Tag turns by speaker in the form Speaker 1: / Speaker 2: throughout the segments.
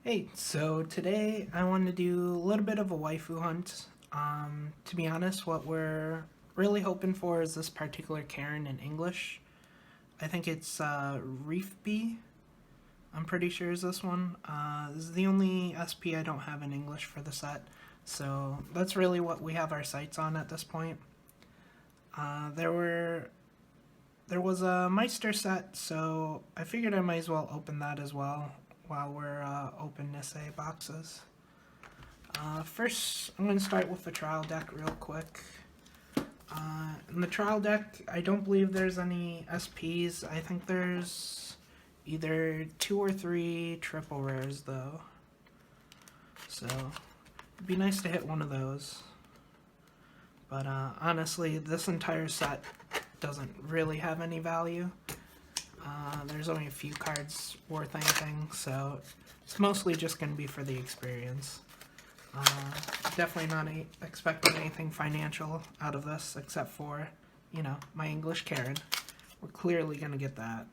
Speaker 1: Hey, so today I want to do a little bit of a waifu hunt. To be honest, what we're really hoping for is this particular Karen in English. I think it's Reef B. I'm pretty sure is this one. This is the only SP I don't have in English for the set, so that's really what we have our sights on at this point. There was a Meister set, so I figured I might as well open that as well while we're open Nisei boxes. First, I'm going to start with the trial deck real quick. In the trial deck, I don't believe there's any SPs. I think there's either 2 or 3 triple rares, though. So, it'd be nice to hit one of those. But honestly, this entire set doesn't really have any value. There's only a few cards worth anything, so it's mostly just going to be for the experience. Definitely not expecting anything financial out of this, except for, my English Karen. We're clearly going to get that.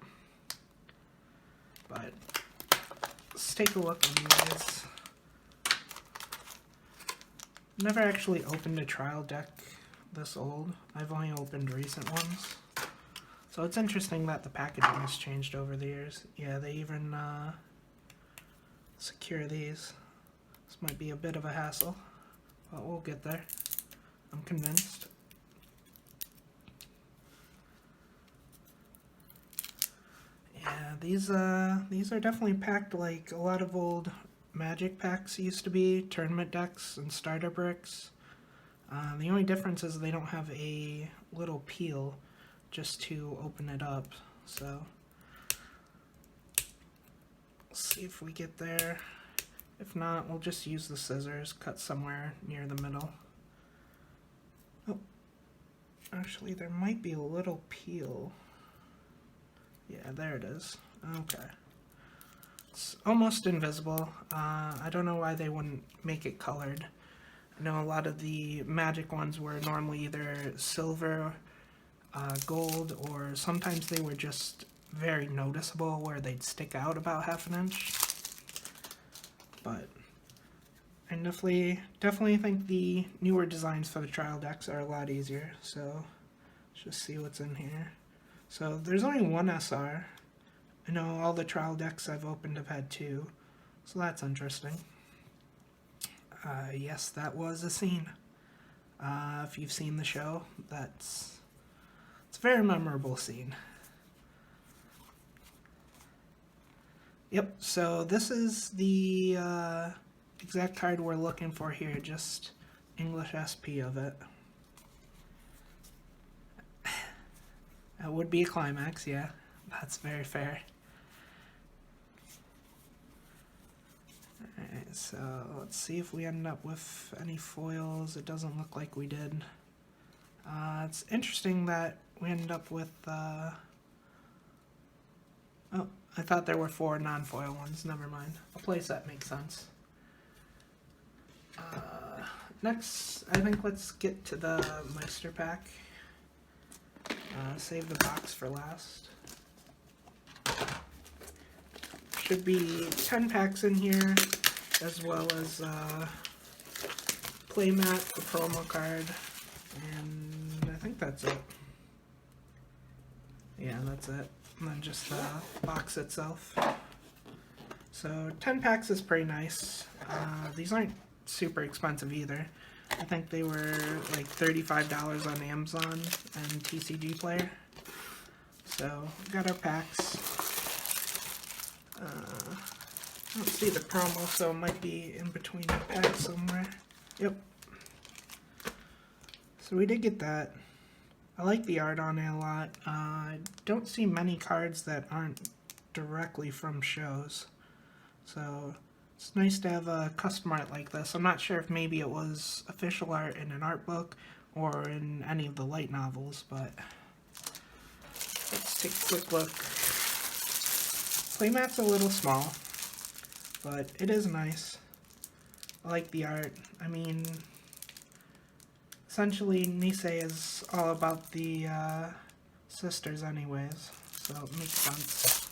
Speaker 1: But let's take a look anyways. Never actually opened a trial deck this old. I've only opened recent ones. So it's interesting that the packaging has changed over the years. Yeah, they even secure these. This might be a bit of a hassle, but we'll get there. I'm convinced. Yeah, these are definitely packed like a lot of old Magic packs used to be, tournament decks and starter bricks. The only difference is they don't have a little peel just to open it up, so let's see if we get there. If not, we'll just use the scissors, cut somewhere near the middle. Oh, actually there might be a little peel. Yeah, there it is. Okay. It's almost invisible. I don't know why they wouldn't make it colored. I know a lot of the Magic ones were normally either silver, gold, or sometimes they were just very noticeable where they'd stick out about half an inch. But I definitely think the newer designs for the trial decks are a lot easier. So let's just see what's in here. So there's only one SR. I know all the trial decks I've opened have had 2, so that's interesting. Yes, that was a scene. If you've seen the show, it's a very memorable scene. Yep, so this is the exact card we're looking for here, just English SP of it. That would be a climax, yeah. That's very fair. Alright, so let's see if we end up with any foils. It doesn't look like we did. It's interesting that we ended up with... oh, I thought there were 4 non-foil ones. Never mind. A playset makes sense. Next, I think let's get to the Meister pack. Save the box for last. Should be 10 packs in here, as well as playmat, the promo card, and I think that's it. Yeah, that's it. And then just the box itself. So 10 packs is pretty nice. These aren't super expensive either. I think they were like $35 on Amazon and TCG Player. So we got our packs. I don't see the promo, so it might be in between the packs somewhere. Yep. So we did get that. I like the art on it a lot. I don't see many cards that aren't directly from shows. So it's nice to have a custom art like this. I'm not sure if maybe it was official art in an art book or in any of the light novels, but let's take a quick look. Playmat's a little small, but it is nice. I like the art. I mean, essentially Nisei is all about the sisters anyways, so it makes sense.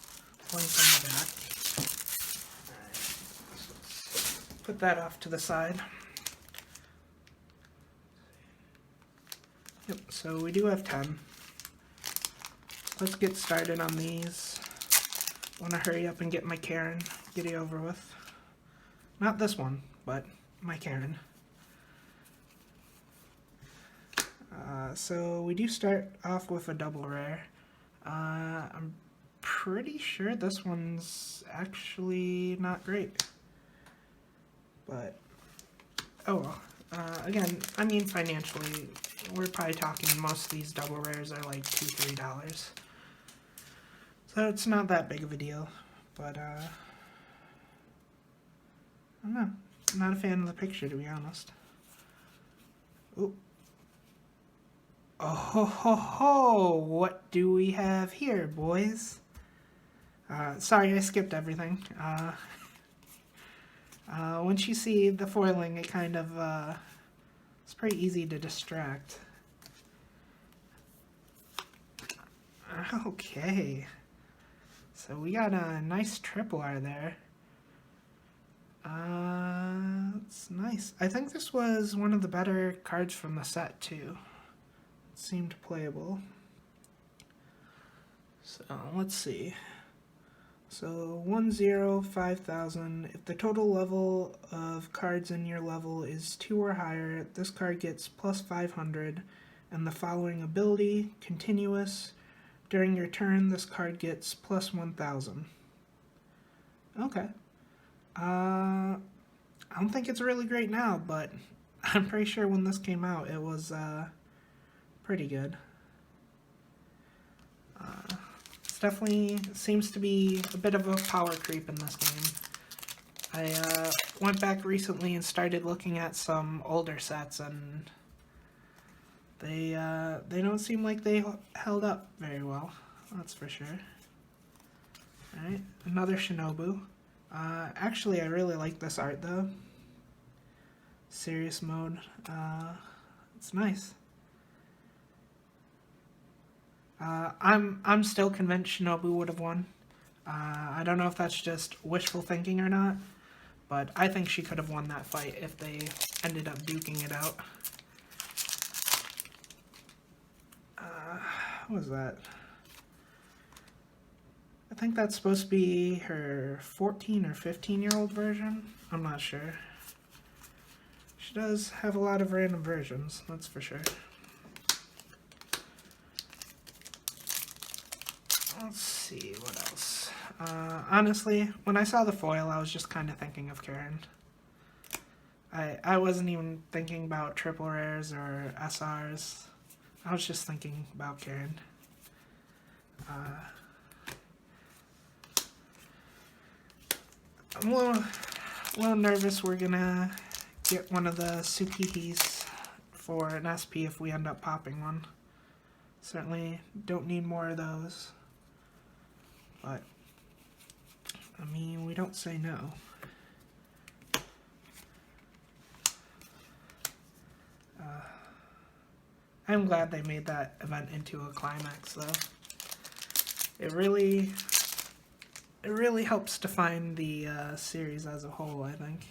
Speaker 1: Link on the back. Alright, so put that off to the side. Yep, so we do have 10. Let's get started on these. I want to hurry up and get my Karen, get it over with. Not this one, but my Karen. So we do start off with a double rare. I'm pretty sure this one's actually not great. But, oh well. Again, I mean financially, we're probably talking most of these double rares are like $2, $3. So it's not that big of a deal. But, I don't know. I'm not a fan of the picture, to be honest. Ooh. Oh ho ho ho! What do we have here, boys? Sorry, I skipped everything. Once you see the foiling, it kind of, it's pretty easy to distract. Okay. So we got a nice triple R there. It's nice. I think this was one of the better cards from the set, too. It seemed playable. So, let's see. So 1-0, 5,000. If the total level of cards in your level is 2 or higher, this card gets plus 500, and the following ability, continuous. During your turn, this card gets plus 1,000. Okay. I don't think it's really great now, but I'm pretty sure when this came out, it was pretty good. Definitely seems to be a bit of a power creep in this game. I went back recently and started looking at some older sets, and they don't seem like they held up very well. That's for sure. All right, another Shinobu. Actually, I really like this art though. Serious mode. It's nice. I'm still convinced Shinobu would have won. I don't know if that's just wishful thinking or not, but I think she could have won that fight if they ended up duking it out. What was that? I think that's supposed to be her 14 or 15-year-old version. I'm not sure. She does have a lot of random versions, that's for sure. Let's see, what else? Honestly, when I saw the foil, I was just kind of thinking of Karen. I wasn't even thinking about triple rares or SRs. I was just thinking about Karen. I'm a little nervous we're gonna get one of the Tsukihis for an SP if we end up popping one. Certainly don't need more of those. But, I mean, we don't say no. I'm glad they made that event into a climax, though. It really helps define the series as a whole, I think.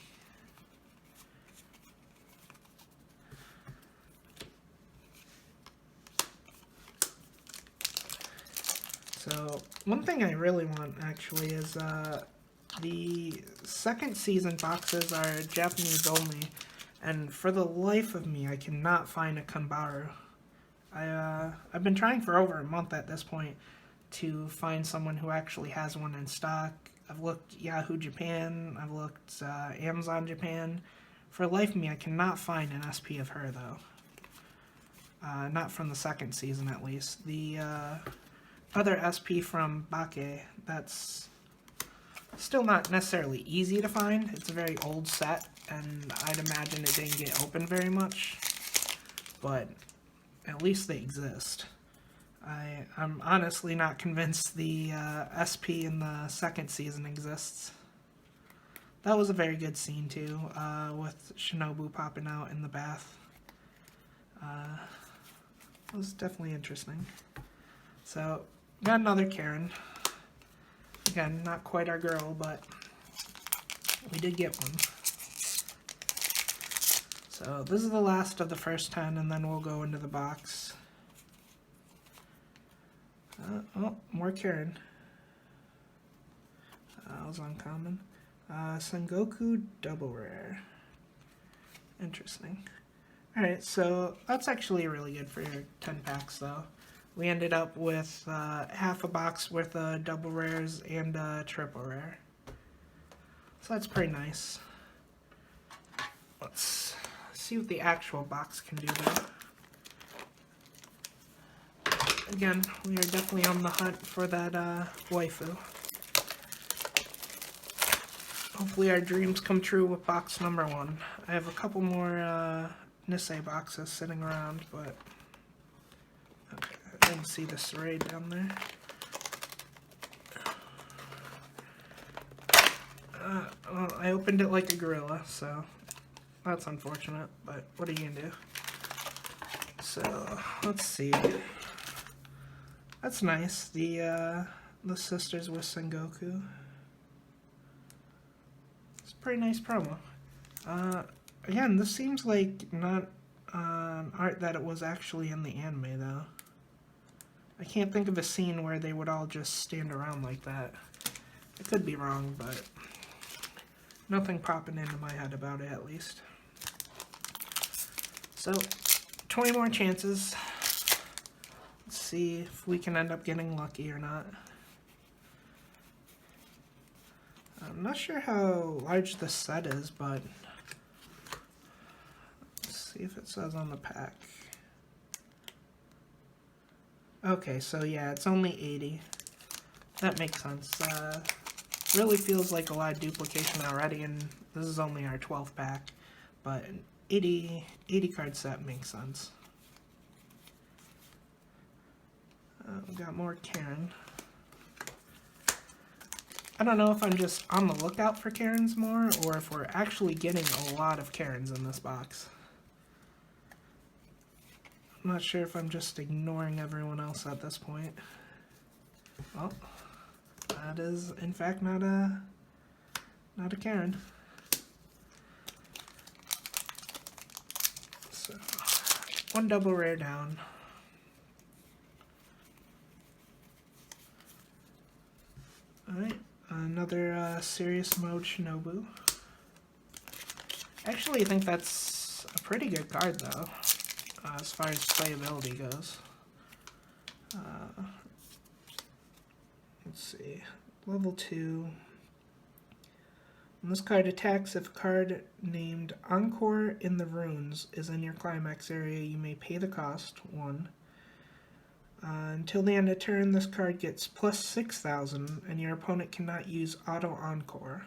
Speaker 1: So, one thing I really want, actually, is the second season boxes are Japanese only, and for the life of me, I cannot find a Kanbaru. I've been trying for over a month at this point to find someone who actually has one in stock. I've looked Yahoo Japan, I've looked Amazon Japan. For the life of me, I cannot find an SP of her, though. Not from the second season, at least. The other SP from Bake, that's still not necessarily easy to find. It's a very old set, and I'd imagine it didn't get opened very much. But at least they exist. I'm honestly not convinced the SP in the second season exists. That was a very good scene too, with Shinobu popping out in the bath. It was definitely interesting. So, got another Karen. Again, not quite our girl, but we did get one. So this is the last of the first 10, and then we'll go into the box. Oh, more Karen. That was uncommon. Sengoku double rare. Interesting. Alright, so that's actually really good for your 10 packs though. We ended up with half a box worth of double rares and a triple rare. So that's pretty nice. Let's see what the actual box can do though. Again, we are definitely on the hunt for that waifu. Hopefully our dreams come true with box number 1. I have a couple more Nisei boxes sitting around, but okay, I didn't see the serrae down there. Well, I opened it like a gorilla, so that's unfortunate, but what are you gonna do? So, let's see. That's nice, the sisters with Sengoku. It's a pretty nice promo. Again, this seems like not art that it was actually in the anime, though. I can't think of a scene where they would all just stand around like that. I could be wrong, but nothing popping into my head about it, at least. So, 20 more chances. Let's see if we can end up getting lucky or not. I'm not sure how large the set is, but let's see if it says on the pack. Okay, so yeah, it's only 80. That makes sense. Really feels like a lot of duplication already, and this is only our 12th pack, but an 80 card set makes sense. We got more Karen. I don't know if I'm just on the lookout for Karens more, or if we're actually getting a lot of Karens in this box. I'm not sure if I'm just ignoring everyone else at this point. Well, that is in fact not a Karen. So, one double rare down. Alright, another serious mode Shinobu. Actually, I think that's a pretty good card though, as far as playability goes. Let's see, level 2. When this card attacks, if a card named Encore in the Runes is in your climax area, you may pay the cost, 1. Until the end of turn, this card gets plus 6,000, and your opponent cannot use Auto Encore.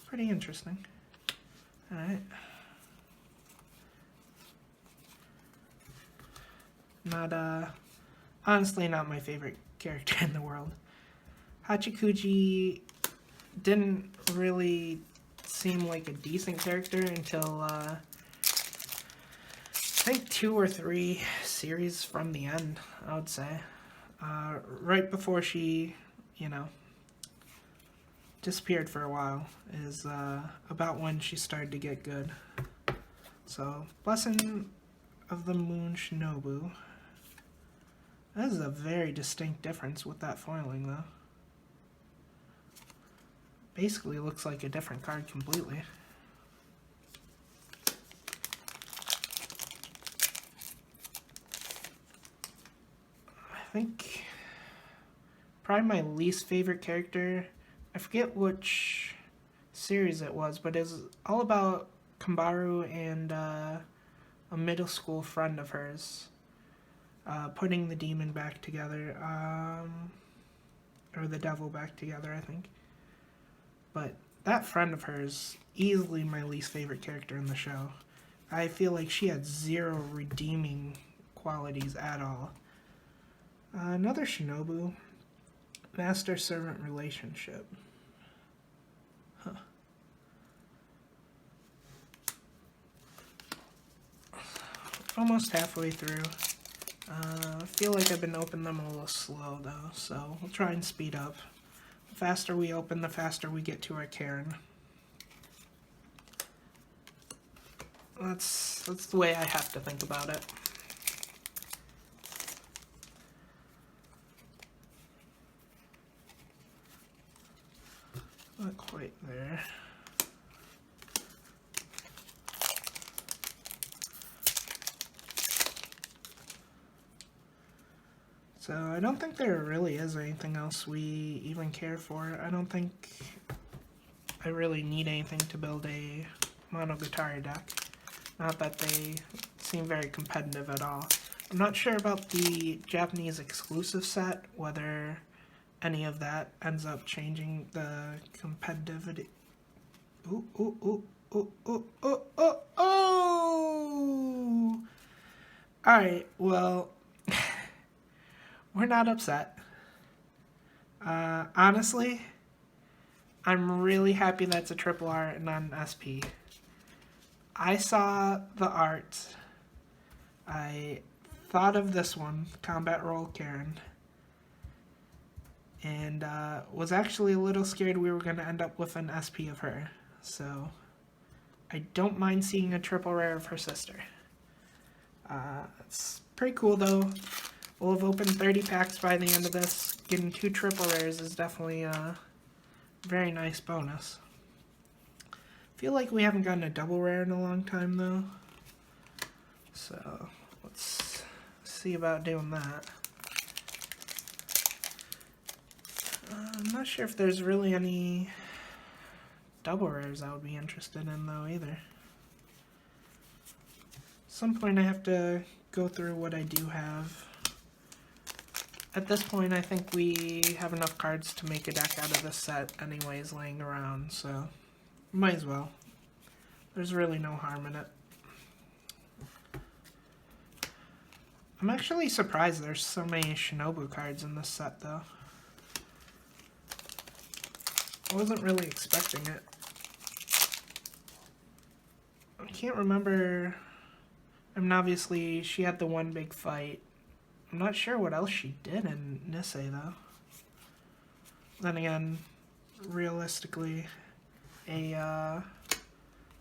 Speaker 1: Pretty interesting. Alright. Honestly not my favorite character in the world. Hachikuji didn't really seem like a decent character until, I think 2 or 3 series from the end, I would say. Right before she, disappeared for a while is about when she started to get good. So, Blessing of the Moon Shinobu. That is a very distinct difference with that foiling, though. Basically looks like a different card completely. I think probably my least favorite character, I forget which series it was, but it's all about Kambaru and a middle school friend of hers putting the demon back together, or the devil back together, I think. But that friend of hers, easily my least favorite character in the show. I feel like she had 0 redeeming qualities at all. Another Shinobu, master-servant relationship. Huh. Almost halfway through. I feel like I've been opening them a little slow though, so we'll try and speed up. The faster we open, the faster we get to our Karen. That's the way I have to think about it. Not quite there. So I don't think there really is anything else we even care for. I don't think I really need anything to build a monogatari deck. Not that they seem very competitive at all. I'm not sure about the Japanese exclusive set, whether any of that ends up changing the competitivity. Ooh, ooh, ooh, ooh, ooh, ooh, ooh, oh! Alright, well, we're not upset. Honestly, I'm really happy that's a triple R and not an SP. I saw the art. I thought of this one, Combat Roll Karen, and was actually a little scared we were going to end up with an SP of her. So I don't mind seeing a triple rare of her sister. It's pretty cool though. We'll have opened 30 packs by the end of this. Getting 2 triple rares is definitely a very nice bonus. Feel like we haven't gotten a double rare in a long time though. So let's see about doing that. I'm not sure if there's really any double rares I would be interested in though either. At some point I have to go through what I do have. At this point I think we have enough cards to make a deck out of this set anyways laying around, so might as well. There's really no harm in it. I'm actually surprised there's so many Shinobu cards in this set though. I wasn't really expecting it. I can't remember. I mean, obviously she had the one big fight. I'm not sure what else she did in Nisei though. Then again, realistically, a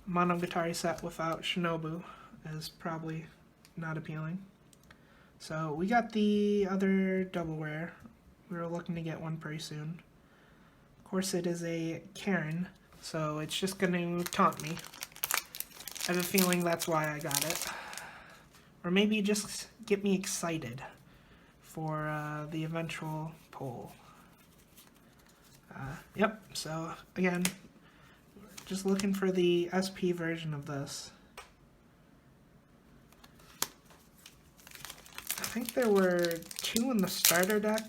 Speaker 1: monogatari set without Shinobu is probably not appealing. So we got the other double rare. We were looking to get one pretty soon. Of course it is a Karen, so it's just going to taunt me. I have a feeling that's why I got it. Or maybe just get me excited for the eventual pull. Yep, so again, just looking for the SP version of this. I think there were 2 in the starter deck,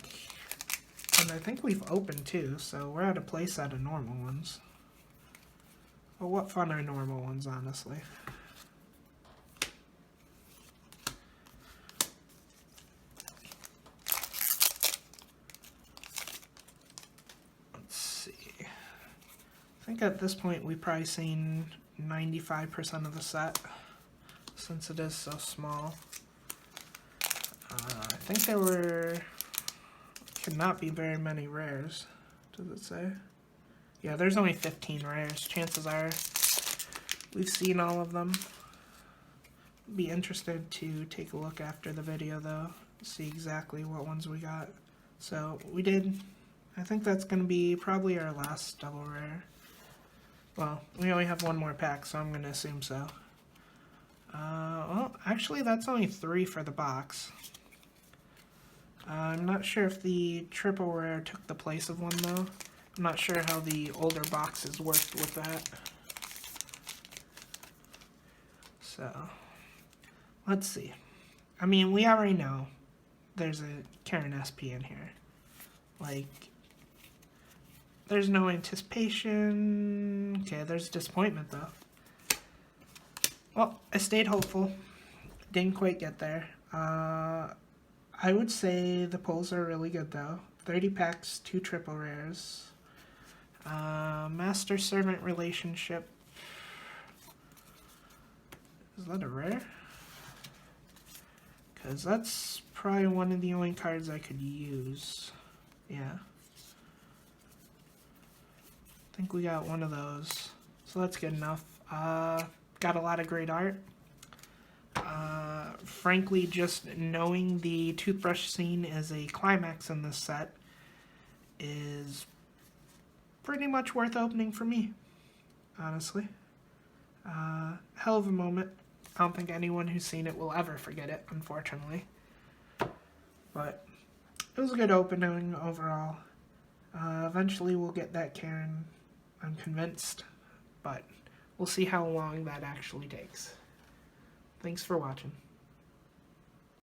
Speaker 1: and I think we've opened 2, so we're at a place out of normal ones. Well, what fun are normal ones, honestly. Let's see. I think at this point we've probably seen 95% of the set, since it is so small. I think there cannot be very many rares. Does it say? Yeah, there's only 15 rares. Chances are we've seen all of them. Be interested to take a look after the video though, see exactly what ones we got. So we did. I think that's going to be probably our last double rare. Well, we only have one more pack, so I'm going to assume so. Well, actually that's only 3 for the box. I'm not sure if the triple rare took the place of one though. I'm not sure how the older boxes worked with that. So, let's see. I mean, we already know there's a Karen SP in here. Like, there's no anticipation. Okay, there's disappointment though. Well, I stayed hopeful. Didn't quite get there. I would say the pulls are really good though. 30 packs, 2 triple rares. Master-servant relationship. Is that a rare? Because that's probably one of the only cards I could use. Yeah. I think we got one of those. So that's good enough. got a lot of great art. Frankly, just knowing the toothbrush scene is a climax in this set is pretty much worth opening for me, honestly. Hell of a moment. I don't think anyone who's seen it will ever forget it, unfortunately. But it was a good opening overall. Eventually we'll get that Karen, I'm convinced, but we'll see how long that actually takes. Thanks for watching.